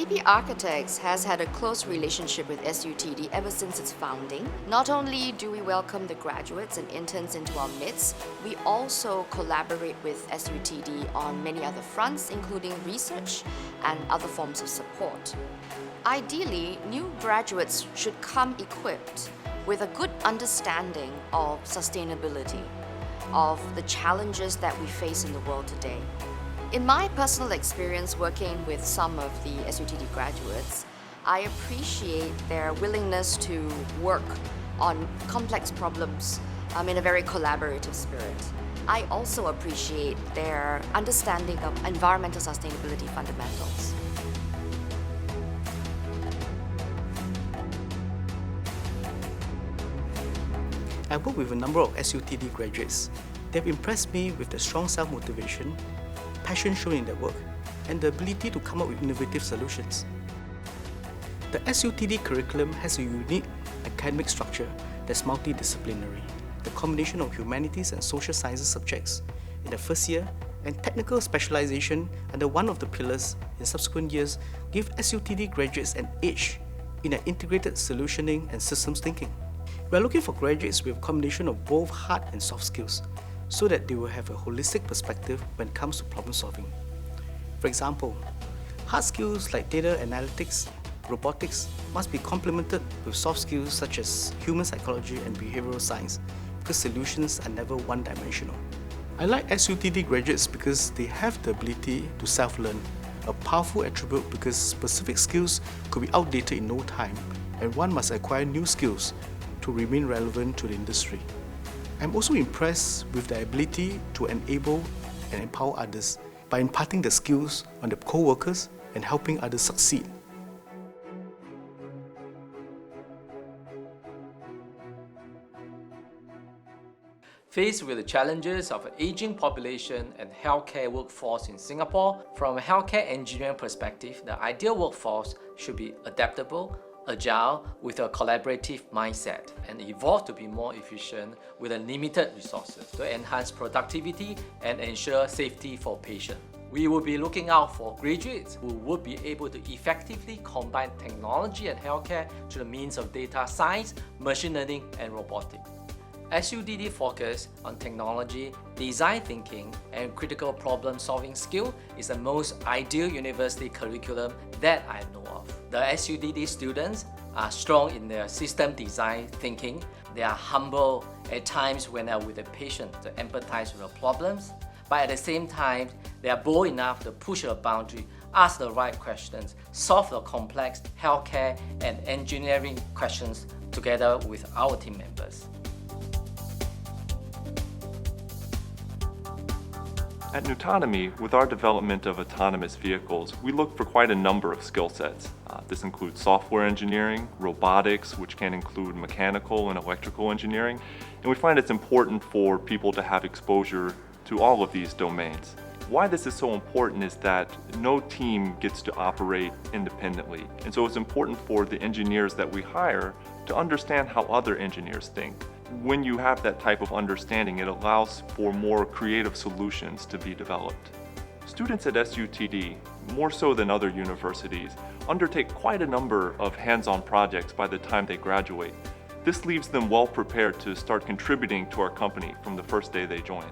STP Architects has had a close relationship with SUTD ever since its founding. Not only do we welcome the graduates and interns into our midst, we also collaborate with SUTD on many other fronts, including research and other forms of support. Ideally, new graduates should come equipped with a good understanding of sustainability, of the challenges that we face in the world today. In my personal experience working with some of the SUTD graduates, I appreciate their willingness to work on complex problems in a very collaborative spirit. I also appreciate their understanding of environmental sustainability fundamentals. I work with a number of SUTD graduates. They've impressed me with the strong self-motivation, passion shown in their work, and the ability to come up with innovative solutions. The SUTD curriculum has a unique academic structure that's multidisciplinary. The combination of humanities and social sciences subjects in the first year and technical specialization under one of the pillars in subsequent years give SUTD graduates an edge in an integrated solutioning and systems thinking. We are looking for graduates with a combination of both hard and soft skills, so that they will have a holistic perspective when it comes to problem solving. For example, hard skills like data analytics, robotics must be complemented with soft skills such as human psychology and behavioral science, because solutions are never one-dimensional. I like SUTD graduates because they have the ability to self-learn, a powerful attribute because specific skills could be outdated in no time, and one must acquire new skills to remain relevant to the industry. I'm also impressed with their ability to enable and empower others by imparting the skills on the co-workers and helping others succeed. Faced with the challenges of an aging population and healthcare workforce in Singapore, from a healthcare engineering perspective, the ideal workforce should be adaptable, agile, with a collaborative mindset, and evolve to be more efficient with limited resources to enhance productivity and ensure safety for patients. We will be looking out for graduates who would be able to effectively combine technology and healthcare through the means of data science, machine learning, and robotics. SUTD focus on technology, design thinking, and critical problem-solving skill is the most ideal university curriculum that I know of. The SUTD students are strong in their system design thinking. They are humble at times when they are with the patient to empathize with the problems, but at the same time, they are bold enough to push a boundary, ask the right questions, solve the complex healthcare and engineering questions together with our team members. At Nutonomy, with our development of autonomous vehicles, we look for quite a number of skill sets. This includes software engineering, robotics, which can include mechanical and electrical engineering, and we find it's important for people to have exposure to all of these domains. Why this is so important is that no team gets to operate independently, and so it's important for the engineers that we hire to understand how other engineers think. When you have that type of understanding, it allows for more creative solutions to be developed. Students at SUTD, more so than other universities, undertake quite a number of hands-on projects by the time they graduate. This leaves them well prepared to start contributing to our company from the first day they join.